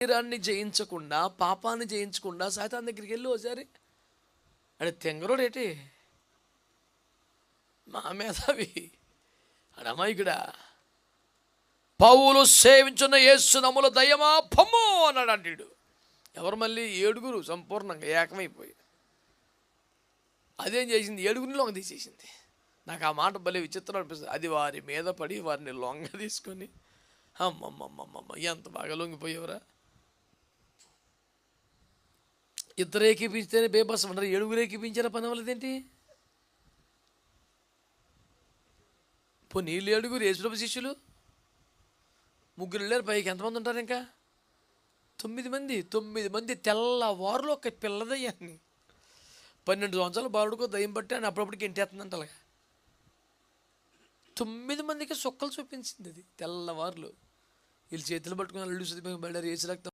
శరీరాన్ని జయించకుండా, పాపాన్ని జయించకుండా సైతాన్ దగ్గరికి వెళ్ళి ఒకసారి అడే తెంగరోడు ఏంటి మా మేధావి అడమాయికుడా. పౌలు సేవించున్న యేసు నామములో దయ్యమా పొమ్ము అన్నాడు అంటాడు. ఎవరు మళ్ళీ 7 సంపూర్ణంగా ఏకమైపోయి అదేం చేసింది, 7 లొంగ తీసేసింది. నాకు ఆ మాట భలే విచిత్రం అనిపిస్తుంది. అది వారి మీద పడి వారిని లొంగ తీసుకొని అమ్మమ్మమ్మమ్మ ఎంత బాగా లొంగిపోయేవరా. ఇద్దరు ఏకీపించితేనే బేబస్ ఉంటారు, 7 ఏకీపించిన పని అవ్వలేదేంటి? నీళ్ళు 7 యేసుప్రభు శిష్యులు 3 వెళ్ళారు, పైకి ఎంతమంది ఉంటారు? ఇంకా 9 మంది తెల్లవారులో ఒక పిల్లదయ్యాన్ని 12 సంవత్సరాలు బాలుడుకో దయ్యం పట్టి అని అప్పుడప్పటికి ఇంటేస్తుందంట. అలాగా 9 మందికి సుక్కలు చూపించింది అది తెల్లవారులు. వీళ్ళు చేతులు పట్టుకుని అల్లు బయట ఏసు రక్తం